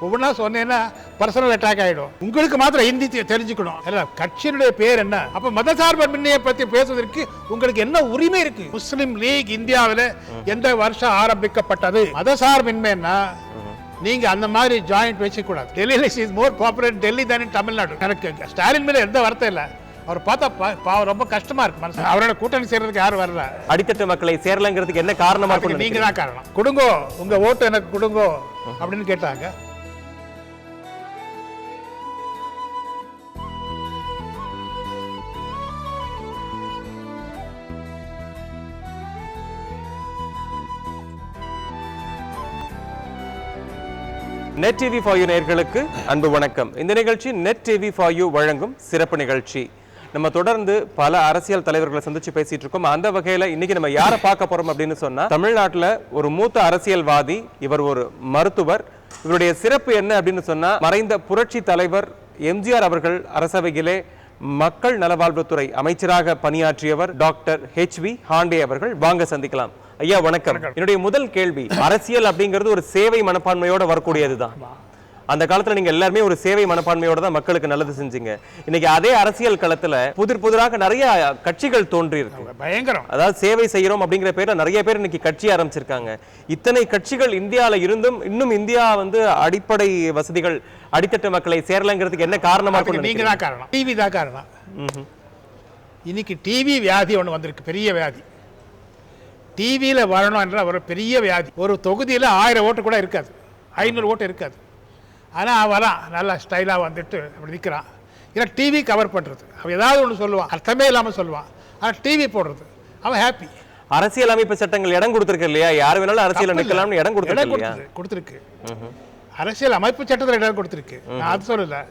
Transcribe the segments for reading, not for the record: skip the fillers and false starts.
ஒவ்வொன்றா சொன்னேன்னா personal attack ஆகிடும். உங்களுக்கு மாத்திரம் ஹிந்தி தெரிஞ்சுக்கணும். கட்சியினுடைய பேர் என்ன? அப்ப மதசார்பின்மையை பத்தி பேசுவதற்கு உங்களுக்கு என்ன உரிமை இருக்கு? முஸ்லிம் லீக் இந்தியாவில் எந்த வருஷம் ஆரம்பிக்கப்பட்டது? மதசார்பின்மைன்னா நீங்க அந்த மாதிரி ஜாயிண்ட் வச்சுக்கூடாது. டெல்லியில இஸ் மோர் பாப்புலர் டெல்லி தான் தமிழ்நாடு. எனக்கு ஸ்டாலின் மேல எந்த வார்த்தை இல்லை. அவர் பார்த்தா ரொம்ப கஷ்டமா இருக்கு மனசு. அவரோட கூட்டணி சேர்றதுக்கு யாரும் வரல. அடித்தட்டு மக்களை சேரலங்கிறதுக்கு என்ன காரணமா இருக்கு? நீங்க தான் காரணம். கொடுங்கோ, உங்க ஓட்டு எனக்கு கொடுங்கோ அப்படின்னு கேட்டாங்க. நெட் டிவி ஃபார் யூ நேயர்களுக்கு அன்பு வணக்கம். இந்த நிகழ்ச்சி நெட் டிவி ஃபார் யூ வழங்கும் சிறப்பு நிகழ்ச்சி. நம்ம தொடர்ந்து பல அரசியல் தலைவர்களை சந்திச்சு பேசிட்டு இருக்கோம். அந்த வகையில இன்னைக்கு நம்ம யாரை பார்க்க போறோம் அப்படின்னு சொன்னா, தமிழ்நாட்டில் ஒரு மூத்த அரசியல்வாதி, இவர் ஒரு மருத்துவர். இவருடைய சிறப்பு என்ன அப்படின்னு சொன்னா, மறைந்த புரட்சி தலைவர் எம்ஜிஆர் அவர்கள் அரசவையிலே மக்கள் நலவாழ்வுத்துறை அமைச்சராக பணியாற்றியவர் டாக்டர் HV ஹாண்டே அவர்கள். வாங்க சந்திக்கலாம். ஐயா வணக்கம். என்னுடைய முதல் கேள்வி, அரசியல் அப்படிங்கிறது ஒரு சேவை மனப்பான்மையோட வரக்கூடியதுதான். அந்த காலத்துல நீங்க எல்லாருமே ஒரு சேவை மனப்பான்மையோட தான் மக்களுக்கு நல்லது செஞ்சீங்க. இன்னைக்கு அதே அரசியல் களத்துல புதிராக நிறைய கட்சிகள் தோன்றி இருக்கு. பயங்கரம். அதாவது சேவை செய்யறோம் அப்படிங்கிற பேர்ல நிறைய பேர் இன்னைக்கு கட்சி ஆரம்பிச்சிருக்காங்க. இத்தனை கட்சிகள் இந்தியால இருந்தும் இன்னும் இந்தியா அடிப்படை வசதிகள் அடித்தட்டு மக்களை சேரலங்கிறதுக்கு என்ன காரணமா இருக்கு? நீங்க தான் காரணம். டிவி தான் காரணம். இன்னைக்கு டிவி வியாதி ஒன்று வந்திருக்கு, பெரிய வியாதி. டிவியில் வரணும் என்ற ஒரு பெரிய வியாதி. ஒரு தொகுதியில் 1000 ஓட்டு கூட இருக்காது, 500 ஓட்டு இருக்காது. ஆனால் அவன் வரான், நல்லா ஸ்டைலாக வந்துட்டு அப்படி நிற்கிறான். ஏன்னா டிவி கவர் பண்ணுறது. அவன் ஏதாவது ஒன்று சொல்லுவான், அர்த்தமே இல்லாமல் சொல்லுவான். ஆனால் டிவி போடுறது அவன் ஹாப்பி. அரசியல் அமைப்பு சட்டங்கள் இடம் கொடுத்துருக்கு இல்லையா? யார் வேணாலும் அரசியல் நிற்கலாம்னு இடம் கொடுத்துருக்கு. அரசியல் அமைப்பு சட்டத்தில் இடம் கொடுத்துருக்கு. நான் அது சொல்லலை.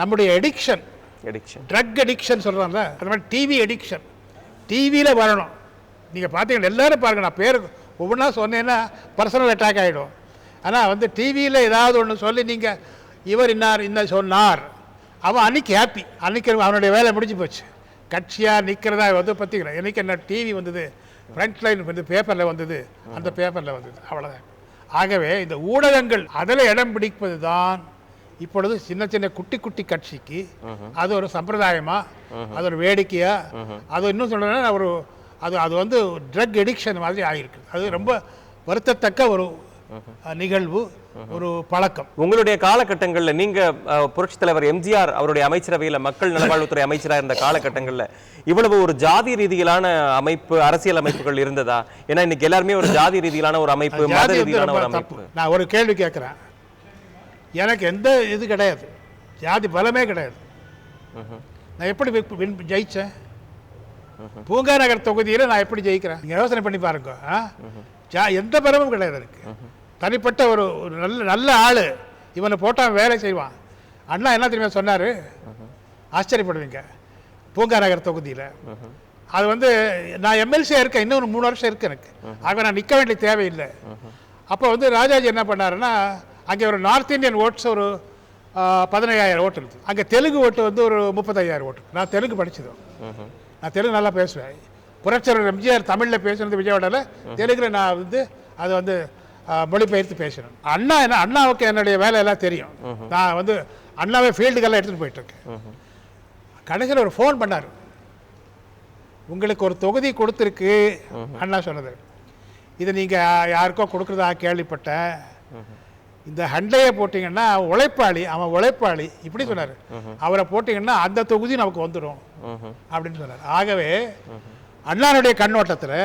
நம்முடைய எடிக்ஷன், ட்ரக் எடிக்ஷன் சொல்கிறாங்க, அது மாதிரி டிவி எடிக்ஷன். டிவியில் வரணும். நீங்கள் பார்த்தீங்கன்னா எல்லோரும் பாருங்கள், நான் பேர் ஒவ்வொன்றா சொன்னேன்னா பர்சனல் அட்டாக் ஆகிடும். ஆனால் டிவியில் ஏதாவது ஒன்று சொல்லி நீங்கள் இவர் இன்ன சொன்னார், அவன் அன்றைக்கி ஹாப்பி. அன்றைக்கி அவனுடைய வேலை முடிஞ்சு போச்சு. கட்சியாக நிற்கிறதா பார்த்தீங்கன்னா எனக்கு என்ன டிவி வந்தது, ஃப்ரண்ட் லைன் பேப்பரில் வந்தது, அந்த பேப்பரில் வந்தது, அவ்வளோதான். ஆகவே இந்த ஊடகங்கள் அதில் இடம் பிடிப்பது தான் இப்பொழுது சின்ன சின்ன குட்டி குட்டி கட்சிக்கு அது ஒரு சம்பிரதாயமாக, அது ஒரு வேடிக்கையாக, அது இன்னும் சொல்கிறேன்னா ஒரு அது ட்ரக் எடிக்ஷன் மாதிரி ஆகிருக்கு. அது ரொம்ப வருத்தத்தக்க ஒரு நிகழ்வு, ஒரு பழக்கம். உங்களுடைய காலகட்டங்களில் நீங்க புரட்சி தலைவர் எம்ஜிஆர் அவருடைய அமைச்சரவையில் மக்கள் நலவாழ்வுத்துறை அமைச்சராக இருந்த காலகட்டங்களில் இவ்வளவு ஒரு ஜாதி ரீதியிலான அமைப்பு, அரசியல் அமைப்புகள் இருந்ததா? ஏன்னா இன்னைக்கு எல்லாருமே ஒரு ஜாதி ரீதியிலான ஒரு அமைப்பு, மத ரீதியிலான ஒரு அமைப்பு. நான் ஒரு கேள்வி கேட்குறேன். எனக்கு எந்த இது கிடையாது, ஜாதி பலமே கிடையாது. நான் எப்படி ஜெயிச்சேன்? பூங்கா நகர் தொகுதியில் நான் எப்படி ஜெயிக்கிறேன்? நீங்கள் யோசனை பண்ணி பாருங்க. எந்த பலமும் கிடையாது எனக்கு. தனிப்பட்ட ஒரு நல்ல ஆள், இவனை போட்டால் வேலை செய்வான். அண்ணா என்ன தெரியுமா சொன்னார்? ஆச்சரியப்படுவீங்க. பூங்கா நகர் தொகுதியில் அது நான் எம்எல்சியாக இருக்கேன், இன்னும் ஒரு 3 வருஷம் இருக்கு எனக்கு. ஆக நான் நிற்க வேண்டிய தேவையில்லை. அப்போ ராஜாஜி என்ன பண்ணாருன்னா, அங்கே ஒரு நார்த் இந்தியன் ஓட்ஸ் ஒரு 15,000 ஓட்டு இருக்குது. அங்கே தெலுங்கு ஓட்டு ஒரு 35,000 ஓட்டு. நான் தெலுங்கு படிச்சதும், நான் தெலுங்கு நல்லா பேசுவேன். புரட்சியாளர் எம்ஜிஆர் தமிழில் பேசுனது விஜயவாடாவில், தெலுங்கில் நான் அது மொழிபெயர்த்து பேசணும். அண்ணாவுக்கு என்னுடைய வேலையெல்லாம் தெரியும். நான் அண்ணாவே ஃபீல்டுக்கெல்லாம் எடுத்துகிட்டு போயிட்டுருக்கேன். கடைசியில் ஒரு ஃபோன் பண்ணார், உங்களுக்கு ஒரு தொகுதி கொடுத்துருக்கு அண்ணா சொன்னது, இதை நீங்கள் யாருக்கோ கொடுக்குறதா கேள்விப்பட்டேன். இந்த ஹண்டையை போட்டிங்கன்னா அவன் உழைப்பாளி இப்படி சொன்னார். அவரை போட்டிங்கன்னா அந்த தொகுதி நமக்கு வந்துடும் அப்படின்னு சொன்னார். ஆகவே அண்ணானுடைய கண்ணோட்டத்தில்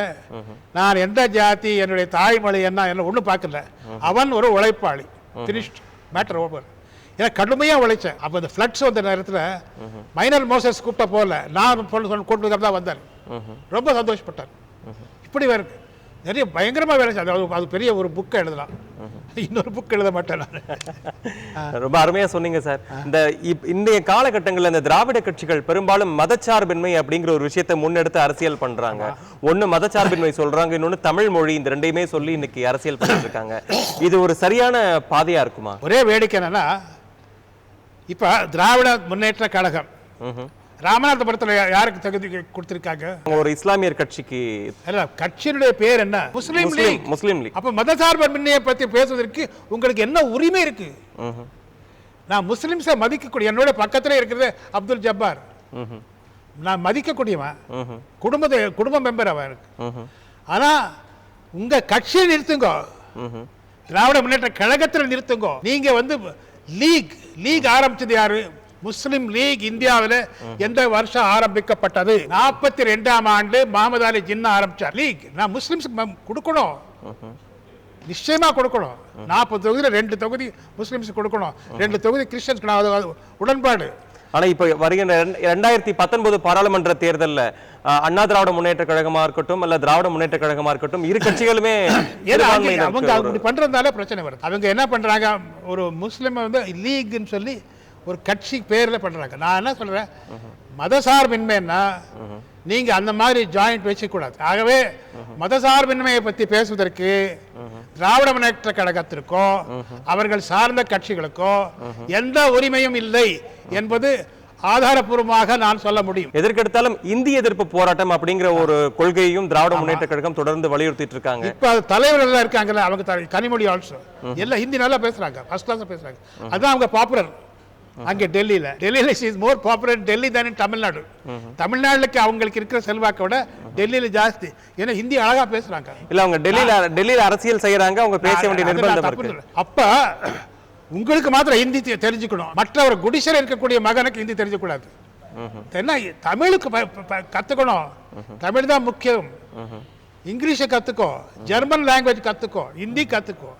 நான் எந்த ஜாதி, என்னுடைய தாய்மொழி என்ன ஒன்றும் பார்க்கல. அவன் ஒரு உழைப்பாளி, ஃபினிஷ்ட் மேட்டர் ஓவர். ஏன்னா கடுமையாக உழைச்சேன். அப்போ இந்த ஃப்ளட்ஸ் வந்த நேரத்தில் மைனர் மோசஸ் கூப்பிட்ட போகல, நான் கூப்பிட்டு தான் வந்தார். ரொம்ப சந்தோஷப்பட்டார். இப்படி வேறு நிறைய பயங்கரமாக வேலை செய்ய. அது பெரிய ஒரு புக்கை எழுதலாம், இன்னொரு புக் எழுத மாட்டேன். ரொம்ப அருமையா சொன்னீங்க சார். இன்றைய காலகட்டங்களில் இந்த திராவிட கட்சிகள் பெரும்பாலும் மதச்சார்பின்மை அப்படிங்கிற ஒரு விஷயத்தை முன்னெடுத்து அரசியல் பண்றாங்க. ஒண்ணு மதச்சார்பின்மை சொல்றாங்க, இன்னொன்னு தமிழ் மொழி. இந்த ரெண்டையுமே சொல்லி இன்னைக்கு அரசியல் பண்ணிட்டு இருக்காங்க. இது ஒரு சரியான பாதையா இருக்குமா? ஒரே வேடிக்கை என்னன்னா, இப்ப திராவிட முன்னேற்ற கழகம் ராமநாதபுரத்தில் யாருக்கு தகுதி கொடுத்திருக்காங்க? ஒரு இஸ்லாமியர் கட்சிக்கு. அல்ல, கட்சியினுடைய பேர் என்ன? முஸ்லீம் லீக். முஸ்லீம் லீக். அப்ப மதசார்பின்மையை பத்தி பேசுவதற்கு உங்களுக்கு என்ன உரிமை இருக்கு? நான் முஸ்லிம்ஸை மதிக்கக்கூடிய, என்னோட பக்கத்துல இருக்கிறது அப்துல் ஜப்பார், நான் மதிக்கக்கூடியவன், குடும்ப மெம்பர் அவருக்கு. ஆனா உங்க கட்சியை நிறுத்துங்க, திராவிட முன்னேற்ற கழகத்தில் நிறுத்துங்க. நீங்க வந்து லீக் ஆரம்பிச்சது யாரு? முஸ்லிம் லீக் இந்தியாவில் எந்த வருஷம் ஆரம்பிக்கப்பட்டது? 42ஆம் ஆண்டு முகமது அலி ஜின்னா ஆரம்பிச்சார் லீக். நான் முஸ்லிம்ஸ் கொடுக்கணும், நிச்சயமா கொடுக்கணும். 40 தொகுதியில் 2 தொகுதி முஸ்லிம்ஸ் கொடுக்கணும், 2 தொகுதி கிறிஸ்டியன்ஸ் உடன்பாடு. ஆனா இப்ப வருகின்ற 2019 பாராளுமன்ற தேர்தலில் அண்ணா திராவிட முன்னேற்ற கழகமா இருக்கட்டும் அல்ல திராவிட முன்னேற்ற கழகமா இருக்கட்டும், இரு கட்சிகளுமே அவங்க அப்படி பண்றதுனால பிரச்சனை வருது. அவங்க என்ன பண்றாங்க, ஒரு முஸ்லிம் வந்து லீக்னு சொல்லி ஒரு கட்சி பேர்ல பண்றாங்க. நான் என்ன சொல்றேன், மதசார்பின்மைன்னா நீங்க அந்த மாதிரி ஜாயிண்ட் வச்சு கூடாது. ஆகவே மதசார்பின்மையை பத்தி பேசுவதற்கு திராவிட முன்னேற்ற கழகத்திற்கோ அவர்கள் சார்ந்த கட்சிகளுக்கோ எந்த உரிமையும் இல்லை என்பது ஆதாரப்பூர்வமாக நான் சொல்ல முடியும். எதற்கெடுத்தாலும் இந்திய எதிர்ப்பு போராட்டம் அப்படிங்கிற ஒரு கொள்கையும் திராவிட முன்னேற்ற கழகம் தொடர்ந்து வலியுறுத்திட்டு இருக்காங்க. இப்ப தலைவர்கள் இருக்காங்கல்ல, அவங்க கனிமொழி ஆல்சோ எல்லாம் ஹிந்தி நல்லா பேசுறாங்க, ஃபர்ஸ்ட் கிளாஸ் பேசுறாங்க. அதான் அவங்க பாப்புலர் அங்கே டெல்லியில. இஸ் மோர் பாப்புலர் டெல்லி தான் இன் தமிழ்நாடு. தமிழ்நாட்டுக்கு அவங்களுக்கு இருக்கிற செல்வாக்கை விட டெல்லியில ஜாஸ்தி. ஏன்னா ஹிந்தி அழகா பேசுறாங்க. இல்ல அவங்க டெல்லியில அரசியல் செய்யறாங்க, அவங்க பேச வேண்டிய நிர்பந்தம் இருக்கு. அப்ப உங்களுக்கு மாத்திரம் ஹிந்தி தெரிஞ்சுக்கணும், மற்றவர் குடிசையில் இருக்கக்கூடிய மகனுக்கு ஹிந்தி தெரிஞ்சக்கூடாது. என்ன, தமிழுக்கு கத்துக்கணும், தமிழ் தான் முக்கியம். இங்கிலீஷை கத்துக்கோ, ஜெர்மன் லாங்குவேஜ் கத்துக்கோ, ஹிந்தி கத்துக்கோ,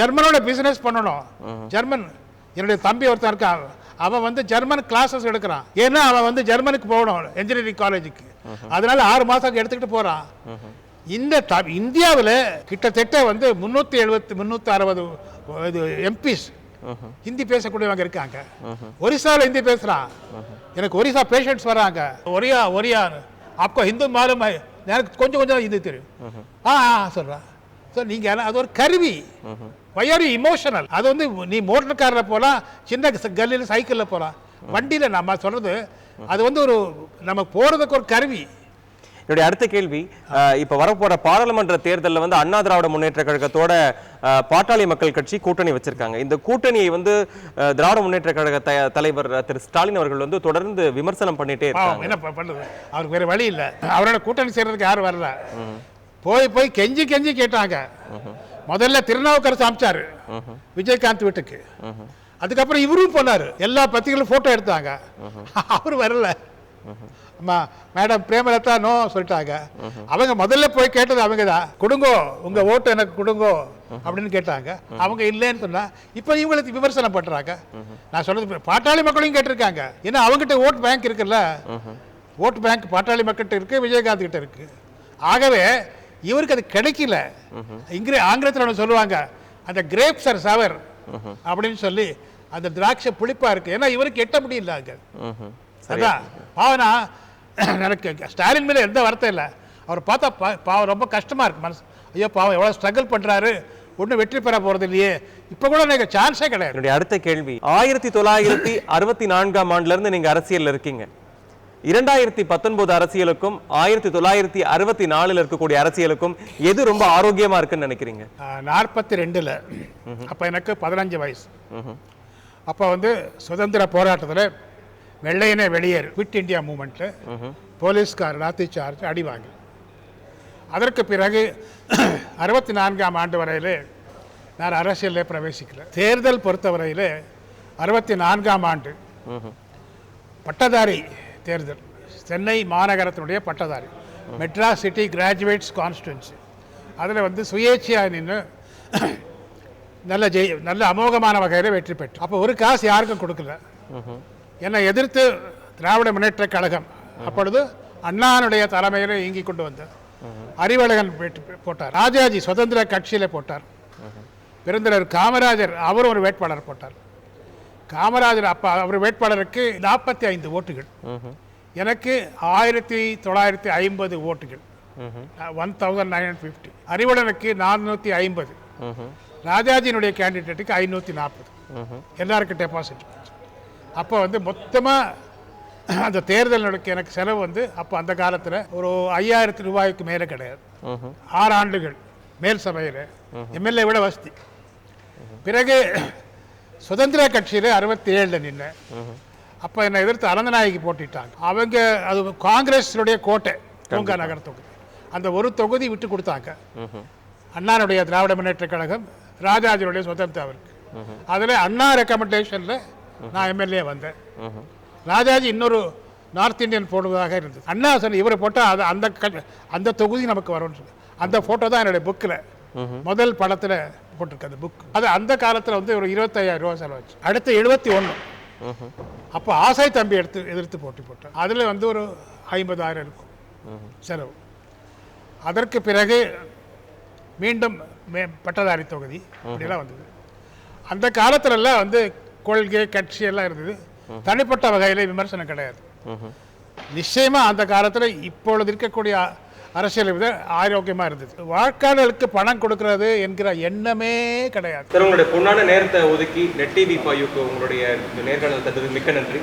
ஜெர்மனோட பிசினஸ் பண்ணணும். ஜெர்மன், என்னுடைய தம்பி ஒருத்தன் இருக்கான், அவன் வந்து ஜெர்மன் கிளாஸஸ் எடுக்கிறான். ஏன்னா அவன் வந்து ஜெர்மனுக்கு போகணும் இன்ஜினியரிங் காலேஜுக்கு, அதனால 6 மாசம் எடுத்துக்கிட்டு போறான். இந்த இந்தியாவில் கிட்டத்தட்ட வந்து 360 எம்பிஸ் ஹிந்தி பேசக்கூடியவங்க இருக்காங்க. ஒரிசாவில் ஹிந்தி பேசுறான், எனக்கு ஒரிசா பேஷண்ட்ஸ் வராங்க. ஒரியா அப்போ ஹிந்து மாலும் எனக்கு கொஞ்சம் ஹிந்தி தெரியும் சொல்றான். ஸோ நீங்கள் அது ஒரு கருவி. Why are you emotional? அது வந்து நீ மோட்டர் காரில் போகலாம், சின்ன கல்லில் சைக்கிளில் போகலாம், வண்டியில் நம்ம சொல்றது அது வந்து ஒரு நம்ம போகிறதுக்கு ஒரு கருவி. என்னுடைய அடுத்த கேள்வி, இப்ப வரப்போற பாராளுமன்ற தேர்தலில் வந்து அண்ணா திராவிட முன்னேற்ற கழகத்தோட பாட்டாளி மக்கள் கட்சி கூட்டணி வச்சிருக்காங்க. இந்த கூட்டணியை வந்து திராவிட முன்னேற்ற கழக தலைவர் திரு ஸ்டாலின் அவர்கள் வந்து தொடர்ந்து விமர்சனம் பண்ணிட்டே இருக்காங்க. என்ன பண்ணுறது, அவருக்கு வேற வழி இல்லை. அவரோட கூட்டணி செய்யறதுக்கு யாரும் வரல. போய் கெஞ்சி கேட்டாங்க. முதல்ல திருநாவுக்கரசு அமைச்சாரு விஜயகாந்த் வீட்டுக்கு, அதுக்கப்புறம் இவரும் போனாரு, எல்லா பத்திரிகைகளும் போட்டோ எடுத்தாங்க, அவரு வரல. மேடம் பிரேமலதா நோ சொல்லிட்டாங்க. அவங்க முதல்ல போய் கேட்டது அவங்க தான், கொடுங்கோ உங்க ஓட்டு எனக்கு கொடுங்கோ அப்படின்னு கேட்டாங்க. அவங்க இல்லைன்னு சொன்னா இப்ப இவங்களுக்கு விமர்சனம் பண்றாங்க. நான் சொல்றது பாட்டாளி மக்களையும் கேட்டிருக்காங்க, ஏன்னா அவங்ககிட்ட ஓட் பேங்க் இருக்குல்ல, ஓட் பேங்க் பாட்டாளி மக்கள்கிட்ட இருக்கு, விஜயகாந்த் கிட்ட இருக்கு. ஆகவே இவருக்கு அது கிடைக்கல. ஆங்கிலத்தில் சொல்லுவாங்க அந்த கிரேப்ஸ் ஆர் சவர் அப்படின்னு சொல்லி, அந்த திராட்சை புளிப்பா இருக்கு, ஏன்னா இவருக்கு எட்ட முடியல. அதான் பாவனா, எனக்கு ஸ்டாலின் மேல எந்த வருத்தம் இல்லை. அவர் பார்த்தா பாவம் ரொம்ப கஷ்டமா இருக்கு மனசு. ஐயோ பாவம் எவ்வளவு ஸ்ட்ரகிள் பண்றாரு, ஒன்றும் வெற்றி பெற போறது இல்லையே. இப்ப கூட எனக்கு சான்ஸே கிடையாது. என்னுடைய அடுத்த கேள்வி, 1964ஆம் ஆண்டுல இருந்து நீங்க அரசியல் இருக்கீங்க. 2019 அரசியலுக்கும் 1964 இருக்கக்கூடிய அரசியலுக்கும் எது ரொம்ப ஆரோக்கியமா இருக்குன்னு நினைக்கிறீங்க? 42ல அப்ப எனக்கு 15 வயசு. அப்ப வந்து சுதந்திர போராட்டத்தில் வெள்ளையனே வெளியேறு குவிட் இந்தியா மூவ்மெண்ட்ல போலீஸ்கார் லாத்தி சார்ஜ் அடிவாங்க. அதற்கு பிறகு 64ஆம் ஆண்டு வரையிலே நான் அரசியலில் பிரவேசிக்கல. தேர்தல் பொறுத்தவரையிலே 64ஆம் ஆண்டு பட்டதாரி தேர்தல், சென்னை மாநகரத்தினுடைய பட்டதாரி, மெட்ராஸ் சிட்டி கிராஜுவேட்ஸ் கான்ஸ்டிடுவன்சி, அதில் வந்து சுயேட்சையாக நின்று நல்ல அமோகமான வகையில் வெற்றி பெற்று. அப்போ ஒரு காசு யாருக்கும் கொடுக்கல. என்னை எதிர்த்து திராவிட முன்னேற்ற கழகம் அப்பொழுது அண்ணானுடைய தலைமையில் இயங்கி கொண்டு வந்தார். அறிவழகன் போட்டார், ராஜாஜி சுதந்திர கட்சியில் போட்டார், பெருந்தலைவர் காமராஜர் அவர் ஒரு வேட்பாளர் போட்டார். காமராஜர் அப்ப அவர் வேட்பாளருக்கு 45 ஓட்டுகள், எனக்கு 1950 ஓட்டுகள், 1950. அறிவழனுக்கு 450, ராஜாஜியினுடைய கேண்டிடேட்டுக்கு 540, எல்லாருக்கும் டெபாசிட். அப்போ வந்து மொத்தமாக அந்த தேர்தல் நடக்க எனக்கு செலவு வந்து அப்போ அந்த காலத்தில் ஒரு 5000 ரூபாய்க்கு மேலே கிடையாது. 6 ஆண்டுகள் மேல் சபையில் எம்எல்ஏ விட வசதி. பிறகு சுதந்திர கட்சியில் 67 நின்றேன். அப்போ என்னை எதிர்த்து அனந்தநாயகி போட்டிட்டாங்க. அவங்க அது காங்கிரஸினுடைய கோட்டை பூங்கா நகர் தொகுதி. அந்த ஒரு தொகுதி விட்டு கொடுத்தாங்க. அண்ணானுடைய திராவிட முன்னேற்ற கழகம், ராஜாஜியுடைய சுதந்திர அவருக்கு. அதில் அண்ணா ரெக்கமெண்டேஷனில் நான் எம்எல்ஏ வந்தேன். ராஜாஜி இன்னொரு நார்த் இந்தியன் போடுவதாக இருந்தது. அண்ணா சொன்ன இவரை போட்டால் அது அந்த தொகுதி நமக்கு வரும்னு சொல்லி அந்த ஃபோட்டோ தான் என்னுடைய புக்கில் முதல் படத்தில் போட்டிருக்கு. அந்த புக் அது அந்த காலத்தில் வந்து ஒரு 25,000 ரூபா செலவாச்சு. அடுத்து 71 அப்போ ஆசை தம்பி எதிர்த்து போட்டி போட்டேன். அதில் வந்து ஒரு 50,000 இருக்கும் செலவு. அதற்கு பிறகு மீண்டும் பட்டதாரி தொகுதி இப்படிலாம் வந்தது. அந்த காலத்துலலாம் வந்து கொள்கை கட்சி எல்லாம் இருந்தது. தனிப்பட்ட வகையில் விமர்சனம் கிடையாது. நிச்சயமாக அந்த காலத்தில் இப்பொழுது இருக்கக்கூடிய அரசியலை விட ஆரோக்கியமாக இருந்தது. வாக்காளர்களுக்கு பணம் கொடுக்கறது என்கிற எண்ணமே கிடையாது. சார், உங்களுடைய பொன்னான நேரத்தை ஒதுக்கி நெட் டிவி 5க்கு உங்களுடைய நேர்காணல் தந்தது மிக்க நன்றி.